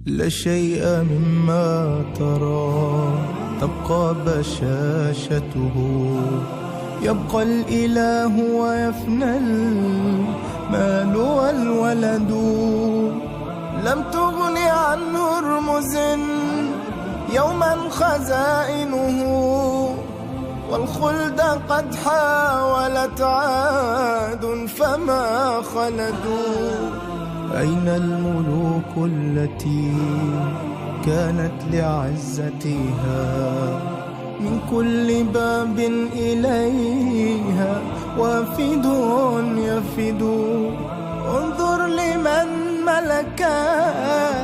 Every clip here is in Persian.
لا شيء مما ترى تبقى بشاشته، يبقى الإله ويفنى المال والولد. لم تغن عنه رمز يوما خزائنه، والخلد قد حاولت عاد فما خلدوا. أين الملوك التي كانت لعزتها من كل باب إليها وافد يفد؟ انظر لمن ملك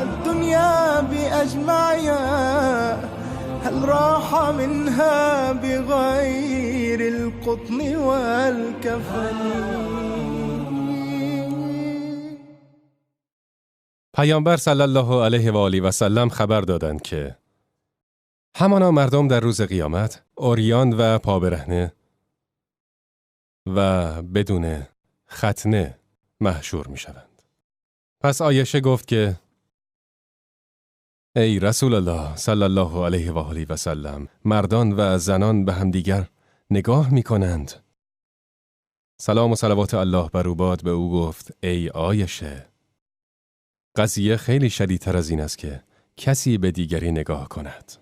الدنيا بأجمعها، هل راح منها بغير القطن والكفن؟ پیامبر صلی الله علیه و آله و سلم خبر دادند که همانا مردم در روز قیامت عریان و پابرهنه و بدون ختنه محشور می شوند. پس عایشه گفت که ای رسول الله صلی الله علیه و آله و سلم، مردان و زنان به همدیگر نگاه می کنند. سلام و صلوات الله بر او باد به او گفت ای عایشه، قضیه خیلی شدیدتر از این است که کسی به دیگری نگاه کند.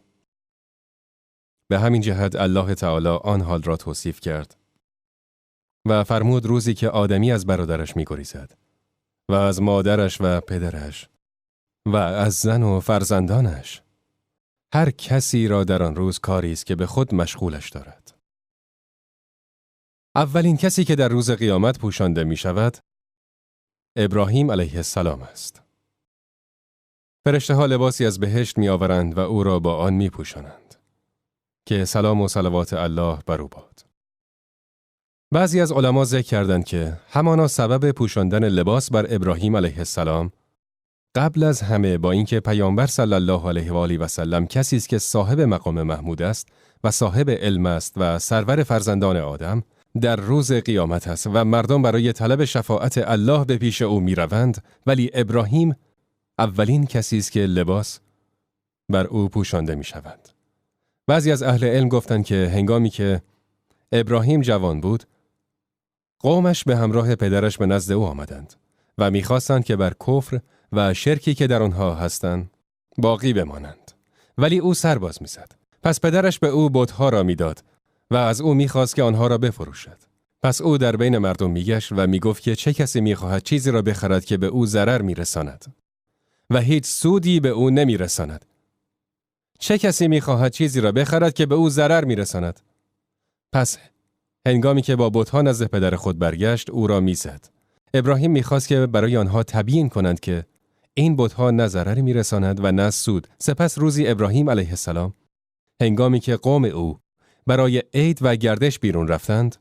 به همین جهت الله تعالی آن حال را توصیف کرد و فرمود روزی که آدمی از برادرش می‌گریزد و از مادرش و پدرش و از زن و فرزندانش، هر کسی را در آن روز کاری است که به خود مشغولش دارد. اولین کسی که در روز قیامت پوشانده می‌شود ابراهیم علیه السلام است. فرشته‌ها لباسی از بهشت می‌آورند و او را با آن می‌پوشانند که سلام و صلوات الله بر او باد. بعضی از علما ذکر کردند که همانا سبب پوشاندن لباس بر ابراهیم علیه السلام قبل از همه با اینکه پیامبر صلی الله علیه و آله و سلم کسی است که صاحب مقام محمود است و صاحب علم است و سرور فرزندان آدم، در روز قیامت است و مردم برای طلب شفاعت الله به پیش او می‌روند، ولی ابراهیم اولین کسی است که لباس بر او پوشانده می‌شود. بعضی از اهل علم گفتند که هنگامی که ابراهیم جوان بود، قومش به همراه پدرش به نزد او آمدند و می‌خواستند که بر کفر و شرکی که در آنها هستند باقی بمانند، ولی او سر باز می‌زد. پس پدرش به او بت‌ها را می‌داد و از او می‌خواست که آنها را بفروشد. پس او در بین مردم می‌گشت و می‌گفت که چه کسی می‌خواهد چیزی را بخرد که به او ضرر می‌رساند و هیچ سودی به او نمی‌رساند؟ چه کسی می‌خواهد چیزی را بخرد که به او ضرر می‌رساند؟ پس هنگامی که با بت‌ها نزد پدر خود برگشت، او را می‌زد. ابراهیم می‌خواست که برای آنها تبیین کنند که این بت‌ها نه ضرری می‌رساند و نه سود. سپس روزی ابراهیم علیه السلام هنگامی که قوم او برای عید و گردش بیرون رفتند،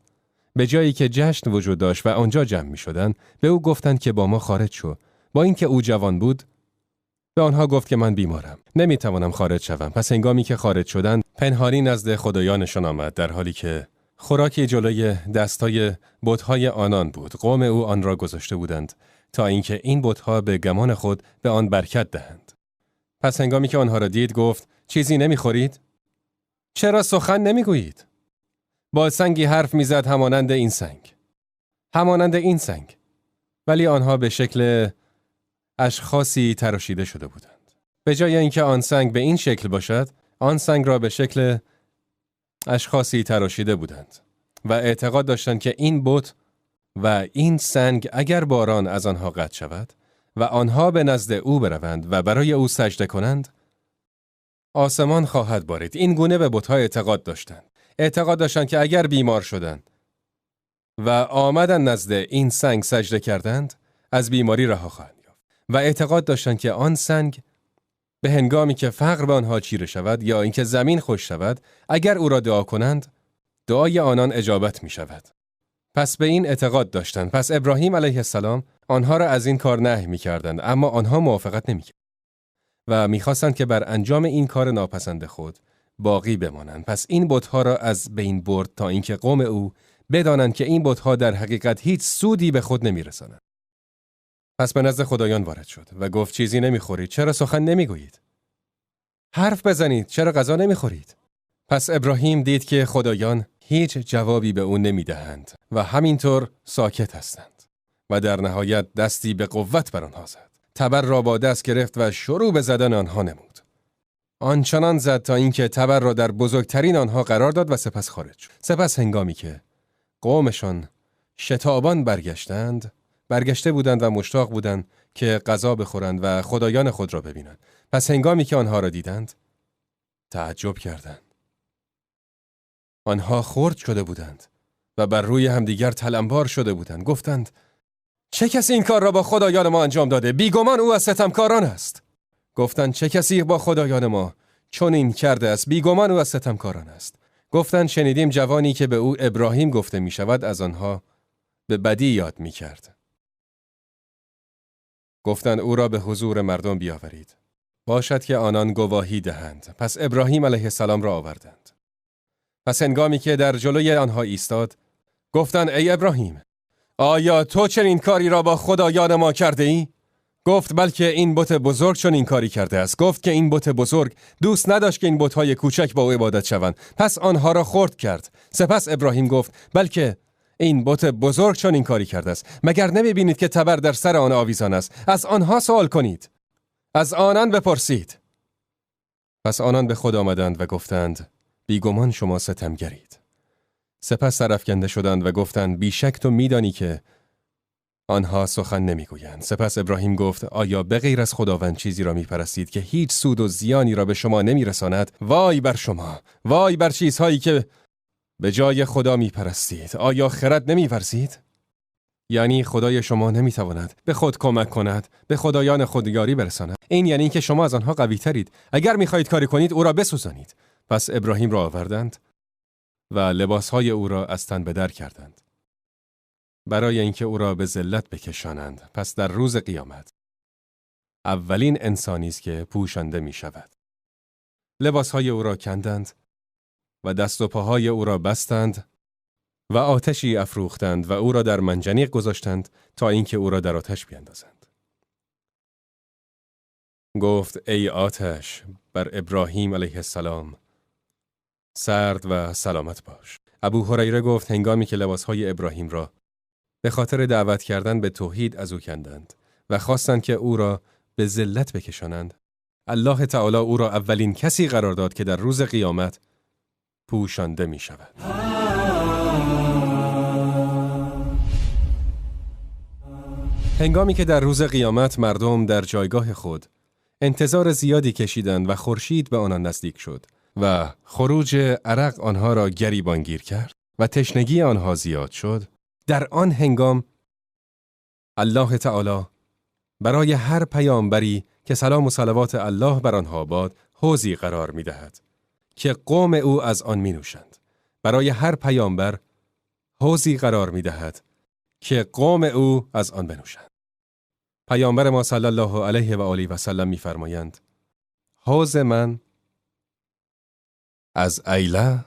به جایی که جشن وجود داشت و آنجا جمع می‌شدند، به او گفتند که با ما خارج شو. با اینکه او جوان بود، به آنها گفت که من بیمارم، نمی‌توانم خارج شوم. پس هنگامی که خارج شدند، پنهانی نزد خدایانشان آمد، در حالی که خوراکی جلوی دستای بت‌های آنان بود. قوم او آن را گذاشته بودند تا اینکه این بت‌ها به گمان خود به آن برکت دهند. پس هنگامی که آنها را دید گفت چیزی نمی‌خورید؟ چرا سخن نمی‌گویید؟ با سنگی حرف می‌زد همانند این سنگ. همانند این سنگ. ولی آنها به شکل اشخاصی تراشیده شده بودند. به جای اینکه آن سنگ به این شکل باشد، آن سنگ را به شکل اشخاصی تراشیده بودند و اعتقاد داشتند که این بت و این سنگ اگر باران از آنها قطع شود و آنها به نزد او بروند و برای او سجده کنند، آسمان خواهد بارید. این گونه به بت‌ها اعتقاد داشتند. اعتقاد داشتند که اگر بیمار شدند و آمدن نزد این سنگ سجده کردند، از بیماری رها خواهند یافت. و اعتقاد داشتند که آن سنگ به هنگامی که فقر به آنها چیره شود یا اینکه زمین خشک شود، اگر او را دعا کنند، دعای آنان اجابت می شود. پس به این اعتقاد داشتند. پس ابراهیم علیه السلام آنها را از این کار نهی می کردند، اما آنها موافقت نمی کردند و می خواستند که بر انجام این کار ناپسند خود باقی بمانند. پس این بت‌ها را از بین برد تا اینکه قوم او بدانند که این بت‌ها در حقیقت هیچ سودی به خود نمی رسانند. پس به نزد خدایان وارد شد و گفت چیزی نمیخورید، چرا سخن نمیگویید؟ حرف بزنید، چرا غذا نمیخورید؟ پس ابراهیم دید که خدایان هیچ جوابی به او نمیدهند و همینطور ساکت هستند و در نهایت دستی به قوت بر آنها زد. تبر را با دست گرفت و شروع به زدن آنها نمود. آنچنان زد تا اینکه تبر را در بزرگترین آنها قرار داد و سپس خارج شد. سپس هنگامی که قومشان شتابان برگشته بودند و مشتاق بودند که غذا بخورند و خدایان خود را ببینند. پس هنگامی که آنها را دیدند تعجب کردند. آنها خرد شده بودند و بر روی همدیگر تلمبار شده بودند. گفتند چه کسی این کار را با خدایان ما انجام داده؟ بیگمان او از ستمکاران است. گفتند چه کسی با خدایان ما چون این کرده است؟ بیگمان او از ستمکاران است. گفتند شنیدیم جوانی که به او ابراهیم گفته می شود از آنها به بدی یاد می کرد. گفتند او را به حضور مردم بیاورید. باشد که آنان گواهی دهند. پس ابراهیم علیه السلام را آوردند. پس هنگامی که در جلوی آنها ایستاد، گفتند ای ابراهیم، آیا تو چنین کاری را با خدایان ما کرده ای؟ گفت بلکه این بت بزرگ چون این کاری کرده است. گفت که این بت بزرگ دوست نداشت که این بت‌های کوچک با او عبادت شوند، پس آنها را خرد کرد. سپس ابراهیم گفت بلکه این بت بزرگ چون این کاری کرده است. مگر نمی‌بینید که تبر در سر آن آویزان است؟ از آنها سوال کنید، از آنان بپرسید. پس آنان به خود آمدند و گفتند بیگمان شما ستمگرید. سپس سرافکنده شدند و گفتند بیشک تو می‌دانی که آنها سخن نمیگویند. سپس ابراهیم گفت آیا به غیر از خداوند چیزی را میپرستید که هیچ سود و زیانی را به شما نمیرساند؟ وای بر شما، وای بر چیزهایی که به جای خدا میپرستید. آیا خرد نمیورزید؟ یعنی خدای شما نمیتواند به خود کمک کند، به خدایان خود یاری برساند. این یعنی که شما از آنها قوی ترید. اگر میخواهید کاری کنید او را بسوزانید. پس ابراهیم را آوردند و لباسهای او را از تن به در کردند برای اینکه او را به ذلت بکشانند. پس در روز قیامت اولین انسانی است که پوشانده می شود. لباسهای او را کندند و دست و پاهای او را بستند و آتشی افروختند و او را در منجنیق گذاشتند تا اینکه او را در آتش بیندازند. گفت ای آتش بر ابراهیم علیه السلام سرد و سلامت باش. ابو هریره گفت هنگامی که لباسهای ابراهیم را به خاطر دعوت کردن به توحید از او کندند و خواستند که او را به ذلت بکشانند، الله تعالی او را اولین کسی قرار داد که در روز قیامت پوشانده می شود. هنگامی که در روز قیامت مردم در جایگاه خود انتظار زیادی کشیدند و خورشید به آنان نزدیک شد و خروج عرق آنها را گریبانگیر کرد و تشنگی آنها زیاد شد، در آن هنگام الله تعالی برای هر پیامبری که سلام و صلوات الله بر آنها باد حوضی قرار می دهد که قوم او از آن می نوشند. برای هر پیامبر حوضی قرار می دهد که قوم او از آن بنوشند. پیامبر ما صلی الله علیه و آله و سلم می فرمایند حوض من از ایله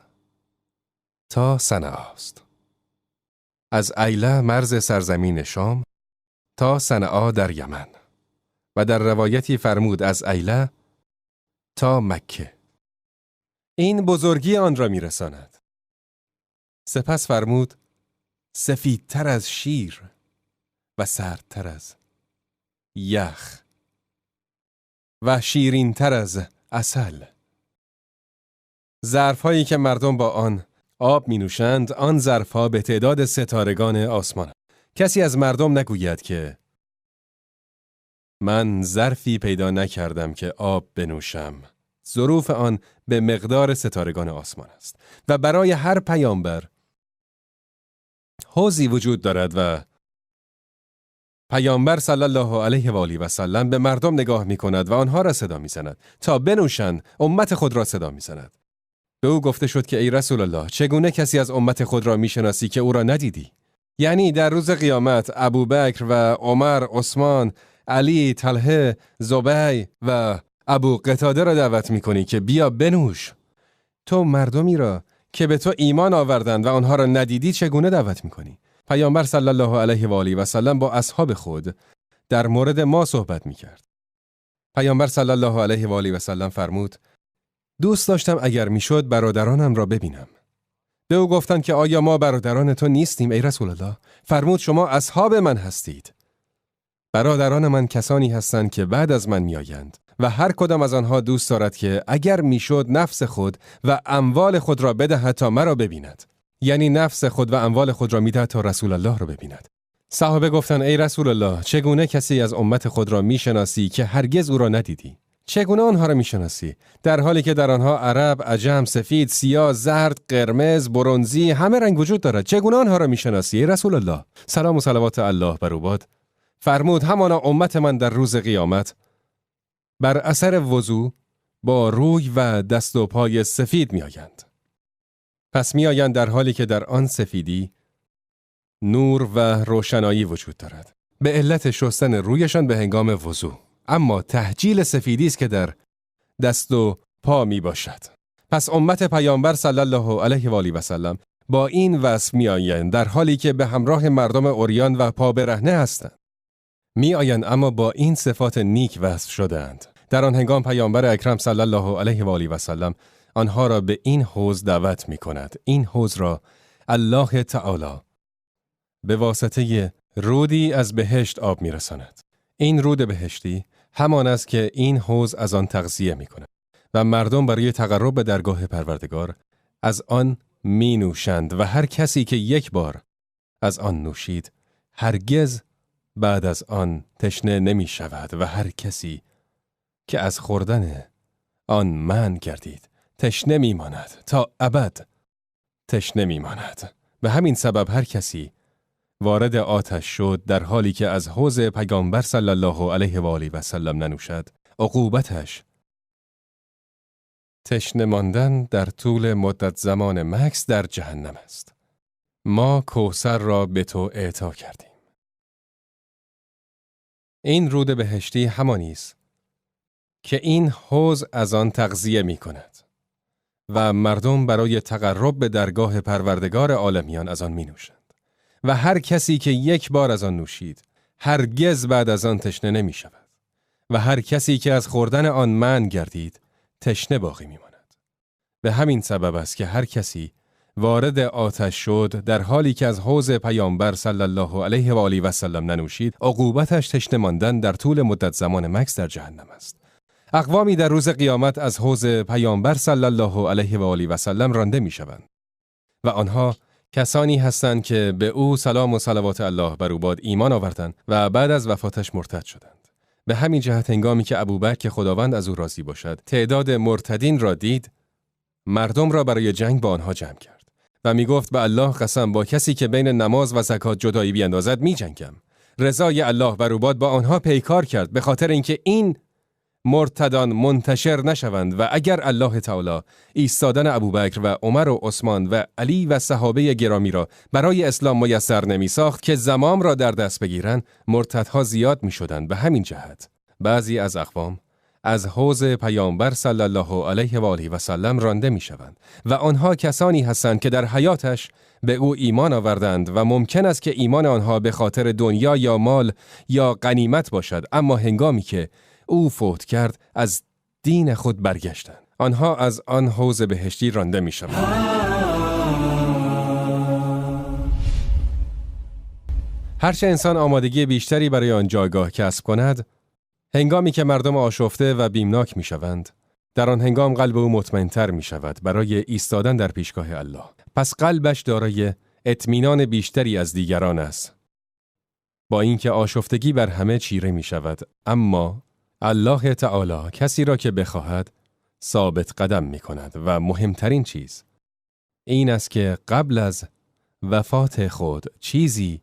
تا صنعا است. از ایله مرز سرزمین شام تا صنعا در یمن و در روایتی فرمود از ایله تا مکه. این بزرگی آن را میرساند. سپس فرمود سفیدتر از شیر و سردتر از یخ و شیرینتر از عسل. ظرف‌هایی که مردم با آن آب می نوشند، آن ظرف‌ها به تعداد ستارگان آسمان. کسی از مردم نگوید که من ظرفی پیدا نکردم که آب بنوشم. ظروف آن به مقدار ستارگان آسمان است و برای هر پیامبر حوضی وجود دارد و پیامبر صلی الله علیه و آله و سلم به مردم نگاه می کند و آنها را صدا می زند تا بنوشند. امت خود را صدا می زند. به او گفته شد که ای رسول الله چگونه کسی از امت خود را می شناسی که او را ندیدی؟ یعنی در روز قیامت ابوبکر و عمر، عثمان، علی، طلحه، زبیر و ابو قتاده را دعوت می کنی که بیا بنوش. تو مردمی را که به تو ایمان آوردند و آنها را ندیدی چگونه دعوت می کنی؟ پیامبر صلی الله علیه و آله و سلم با اصحاب خود در مورد ما صحبت می‌کرد. پیامبر صلی الله علیه و آله و سلم فرمود: دوست داشتم اگر میشد برادرانم را ببینم. به او گفتند که آیا ما برادران تو نیستیم ای رسول الله؟ فرمود: شما اصحاب من هستید. برادران من کسانی هستند که بعد از من میآیند و هر کدام از آنها دوست دارد که اگر میشد نفس خود و اموال خود را بدهد تا مرا ببیند. یعنی نفس خود و اموال خود را میدهد تا رسول الله را ببیند. صحابه گفتند: ای رسول الله، چگونه کسی از امت خود را میشناسی که هرگز او را ندیدی؟ چگونه آنها را میشناسی در حالی که در آنها عرب، عجم، سفید، سیاه، زرد، قرمز، برنزی همه رنگ وجود دارد؟ چگونه آنها را میشناسی ای رسول الله؟ سلام و صلوات الله بر او باد. فرمود: همانا امت من در روز قیامت بر اثر وضو با روی و دست و پای سفید میآیند. پس میآیند در حالی که در آن سفیدی نور و روشنایی وجود دارد به علت شستن رویشان به هنگام وضو. اما تهجیل سفیدی است که در دست و پا می باشد. پس امت پیامبر صلی الله علیه و آله و سلم با این وصف می آیند در حالی که به همراه مردم عریان و پا برهنه هستند. می آیند اما با این صفات نیک وصف شده‌اند. در آن هنگام پیامبر اکرم صلی الله علیه و آله و سلم آنها را به این حوض دعوت می کند. این حوض را الله تعالی به واسطه رودی از بهشت آب می رساند. این رود بهشتی همان است که این حوض از آن تغذیه می کند و مردم برای تقرب به درگاه پروردگار از آن می نوشند و هر کسی که یک بار از آن نوشید هرگز بعد از آن تشنه نمی شود و هر کسی که از خوردن آن منع گردید تشنه می ماند تا ابد تشنه می ماند. به همین سبب هر کسی وارد آتش شد در حالی که از حوض پیامبر صلی الله علیه و آله و سلم ننوشد، عقوبتش تشنه ماندن در طول مدت زمان مکث در جهنم است. ما کوثر را به تو اعطا کردیم. این رود بهشتی همانی است که این حوض از آن تغذیه می کند و مردم برای تقرب به درگاه پروردگار عالمیان از آن می نوشند. و هر کسی که یک بار از آن نوشید هرگز بعد از آن تشنه نمی شود و هر کسی که از خوردن آن منع گردید تشنه باقی می ماند. به همین سبب است که هر کسی وارد آتش شد در حالی که از حوض پیامبر صلی الله علیه و آله و سلم ننوشید، عقوبتش تشنه ماندن در طول مدت زمان مکث در جهنم است. اقوامی در روز قیامت از حوض پیامبر صلی الله علیه و آله و سلم رانده می شوند و آنها کسانی هستند که به او سلام و صلوات الله بر او باد ایمان آوردند و بعد از وفاتش مرتد شدند. به همین جهت هنگامی که ابوبکر که خداوند از او راضی باشد تعداد مرتدین را دید، مردم را برای جنگ با آنها جمع کرد و می گفت به الله قسم با کسی که بین نماز و زکات جدایی بیندازد می جنگم. رضای الله بر او باد با آنها پیکار کرد به خاطر اینکه این مرتدان منتشر نشوند و اگر الله تعالی ایستادن ابوبکر و عمر و عثمان و علی و صحابه گرامی را برای اسلام میسر نمی ساخت که زمام را در دست بگیرند، مرتدها زیاد می شدند. به همین جهت بعضی از اقوام از حوض پیامبر صلی الله علیه و آله و سلم رانده می شوند و آنها کسانی هستند که در حیاتش به او ایمان آوردند و ممکن است که ایمان آنها به خاطر دنیا یا مال یا غنیمت باشد، اما هنگامی که او فوت کرد از دین خود برگشتند. آنها از آن حوض بهشتی رانده می شوند. هرچه انسان آمادگی بیشتری برای آن جایگاه کسب کند، هنگامی که مردم آشفته و بیمناک می شوند، در آن هنگام قلب او مطمئن‌تر می شود برای ایستادن در پیشگاه الله. پس قلبش دارای اطمینان بیشتری از دیگران است. با اینکه آشفتگی بر همه چیره می شود، اما الله تعالی کسی را که بخواهد ثابت قدم می کند و مهمترین چیز این است که قبل از وفات خود چیزی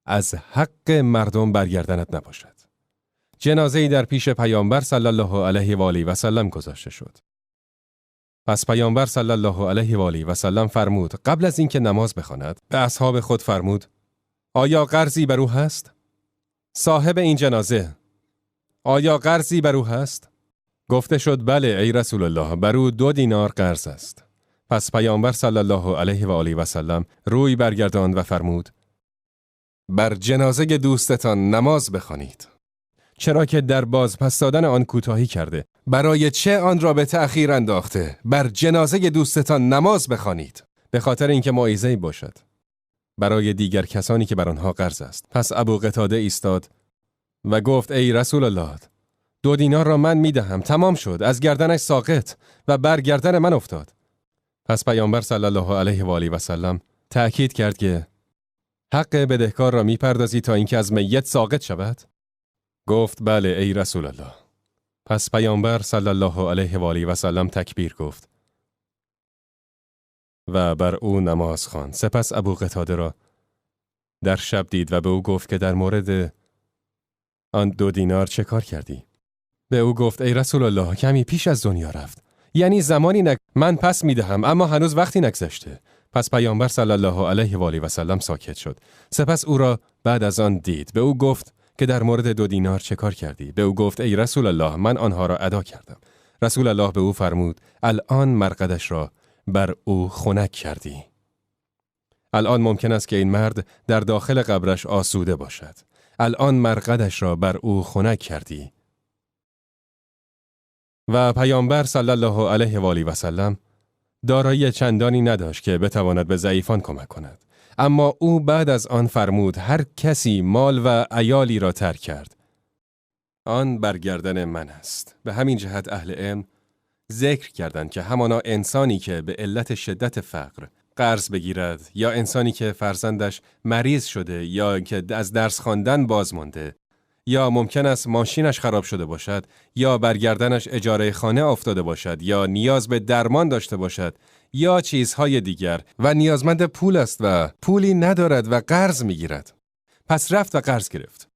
از حق مردم برگردنت نباشد. جنازه‌ای در پیش پیامبر صلی الله علیه و آله و سلم گذاشته شد. پس پیامبر صلی الله علیه و آله و سلم فرمود قبل از اینکه نماز بخواند به اصحاب خود فرمود آیا قرضی بر او هست؟ صاحب این جنازه آیا قرضی بر او هست؟ گفته شد بله ای رسول الله، بر او 2 دینار قرض است. پس پیامبر صلی الله علیه و آله و سلم روی برگرداند و فرمود بر جنازه دوستتان نماز بخوانید. چرا که در بازپس دادن آن کوتاهی کرده، برای چه آن را به تأخیر انداخته؟ بر جنازه دوستتان نماز بخوانید. به خاطر اینکه موعظه‌ای باشد برای دیگر کسانی که بر آنها قرض است. پس ابو قتاده ایستاد و گفت ای رسول الله، 2 دینار را من میدهم. تمام شد. از گردنش ساقط و بر گردن من افتاد. پس پیامبر صلی الله علیه و آله و سلم تأکید کرد که حق بدهکار را میپردازی تا اینکه از میت ساقط شود؟ گفت بله ای رسول الله. پس پیامبر صلی الله علیه و آله و سلم تکبیر گفت و بر او نماز خواند. سپس ابو قتاده را در شب دید و به او گفت که در مورد آن 2 دینار چه کار کردی؟ به او گفت ای رسول الله، کمی پیش از دنیا رفت. یعنی زمانی من پس میدهم، اما هنوز وقتی نگذشته. پس پیامبر صلی الله علیه و آله و سلم ساکت شد. سپس او را بعد از آن دید. به او گفت که در مورد 2 دینار چه کار کردی؟ به او گفت ای رسول الله، من آنها را ادا کردم. رسول الله به او فرمود الان مرقدش را بر او خنک کردی. الان ممکن است که این مرد در داخل قبرش آسوده باشد. الان مرقدش را بر او خنک کردی. و پیامبر صلی الله علیه و آله و سلم دارایی چندانی نداشت که بتواند به ضعیفان کمک کند. اما او بعد از آن فرمود هر کسی مال و عیالی را ترک کرد، آن برگردن من است. به همین جهت اهل علم ذکر کردند که همانا انسانی که به علت شدت فقر قرض بگیرد، یا انسانی که فرزندش مریض شده یا که از درس خواندن باز مانده، یا ممکن است ماشینش خراب شده باشد، یا برگردنش اجاره خانه افتاده باشد، یا نیاز به درمان داشته باشد، یا چیزهای دیگر و نیازمند پول است و پولی ندارد و قرض میگیرد. پس رفت و قرض گرفت.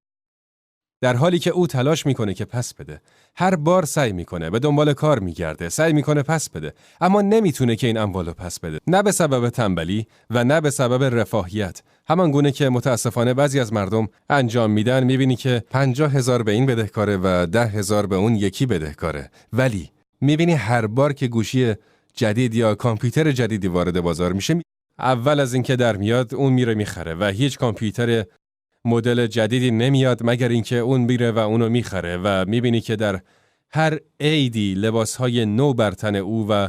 در حالی که او تلاش میکنه که پس بده. هر بار سعی میکنه، به دنبال کار میگرده، سعی میکنه پس بده، اما نمیتونه که این اموالو پس بده. نه به سبب تنبلی و نه به سبب رفاهیت. همان گونه که متاسفانه بعضی از مردم انجام میدن. میبینی که 50,000 به این بدهکاره و 10,000 به اون یکی بدهکاره. ولی میبینی هر بار که گوشی جدید یا کامپیوتر جدیدی وارد بازار میشه، اول از اینکه در میاد اون میره میخره و هیچ کامپیوتر مدل جدیدی نمیاد مگر اینکه اون میره و اونو میخره و میبینی که در هر عیدی لباسهای نو بر تن او و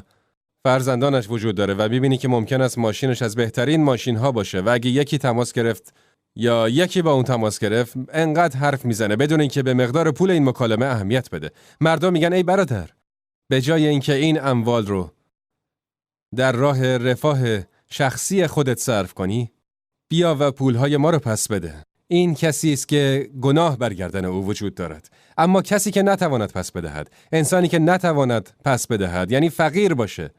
فرزندانش وجود داره و میبینی که ممکن است ماشینش از بهترین ماشین ها باشه و اگه یکی تماس گرفت یا یکی با اون تماس گرفت انقدر حرف میزنه بدون اینکه به مقدار پول این مکالمه اهمیت بده. مردم میگن ای برادر، به جای اینکه این اموال رو در راه رفاه شخصی خودت صرف کنی، بیا و پولهای ما رو پس بده. این کسی است که گناه برگردن او وجود دارد. اما کسی که نتواند پس بدهد، انسانی که نتواند پس بدهد، یعنی فقیر باشه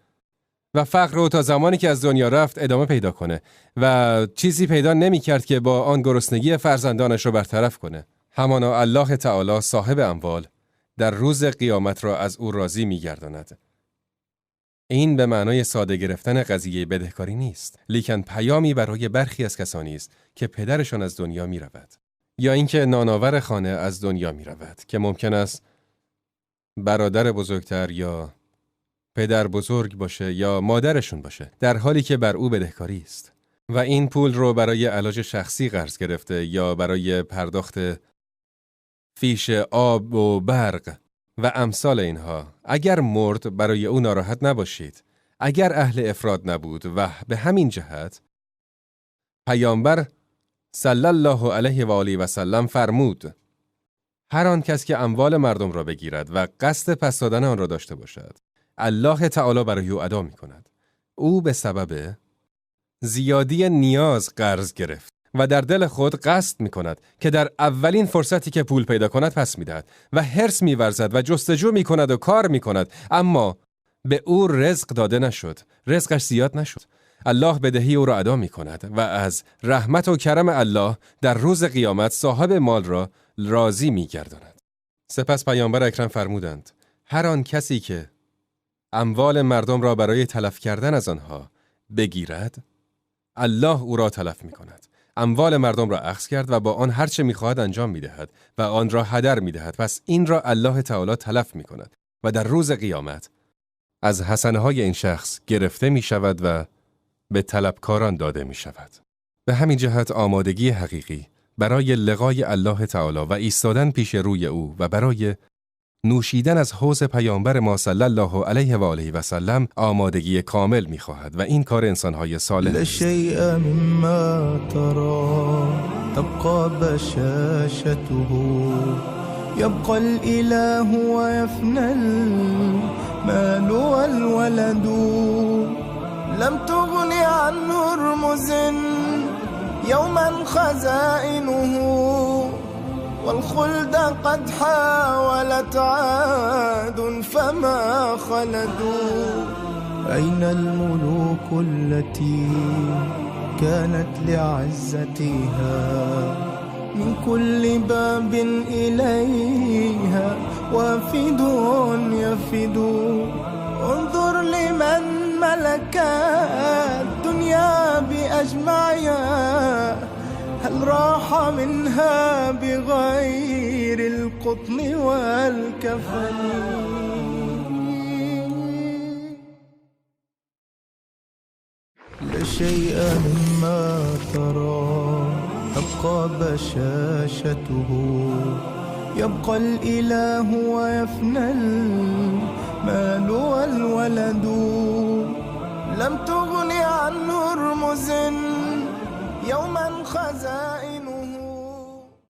و فقر رو تا زمانی که از دنیا رفت ادامه پیدا کنه و چیزی پیدا نمی کرد که با آن گرسنگی فرزندانش رو برطرف کنه، همانا الله تعالی صاحب اموال در روز قیامت را از او راضی می گرداند. این به معنای ساده گرفتن قضیه بدهکاری نیست، لیکن پیامی برای برخی از کسانی است که پدرشان از دنیا می رود یا اینکه نانآور خانه از دنیا می رود که ممکن است برادر بزرگتر یا پدر بزرگ باشه یا مادرشون باشه، در حالی که بر او بدهکاری است و این پول رو برای علاج شخصی قرض گرفته یا برای پرداخت فیش آب و برق و امثال اینها. اگر مرد برای او ناراحت نباشید، اگر اهل افراد نبود. و به همین جهت پیامبر صلی الله علیه و آله و سلم فرمود هر آن کس که اموال مردم را بگیرد و قصد پس دادن آن را داشته باشد، الله تعالی برای او ادا می کند. او به سبب زیادی نیاز قرض گرفت و در دل خود قصد می کند که در اولین فرصتی که پول پیدا کند پس می دهد و حرص می ورزد و جستجو می کند و کار می کند، اما به او رزق داده نشد، رزقش زیاد نشد. الله بدهی او را ادا می کند و از رحمت و کرم الله در روز قیامت صاحب مال را راضی می گرداند. سپس پیامبر اکرم فرمودند هر آن کسی که اموال مردم را برای تلف کردن از آنها بگیرد، الله او را تلف می کند. اموال مردم را اخذ کرد و با آن هر چه می‌خواهد انجام می‌دهد و آن را هدر می‌دهد. پس این را الله تعالی تلف می‌کند و در روز قیامت از حسنه‌های این شخص گرفته می‌شود و به طلبکاران داده می‌شود. به همین جهت آمادگی حقیقی برای لقای الله تعالی و ایستادن پیش روی او و برای نوشیدن از حوض پیامبر ما صلی الله علیه و آله و سلم آمادگی کامل می‌خواهد و این کار انسان‌های صالح است. لشیء مما ترى تبقى بشاشته يبقى الإله ويفنى المال والولد لم تغن عن هرمز يوما خزائنه والخلد قد حاولت عاد فما خلدوا أين الملوك التي كانت لعزتها من كل باب إليها وافد يفد انظر لمن ملك الدنيا بأجمعها هل راح منها بغير القطن والكفن لا شيء مما ترى تبقى بشاشته يبقى الإله ويفنى المال والولد لم تغن عن هرمز يوما خزائن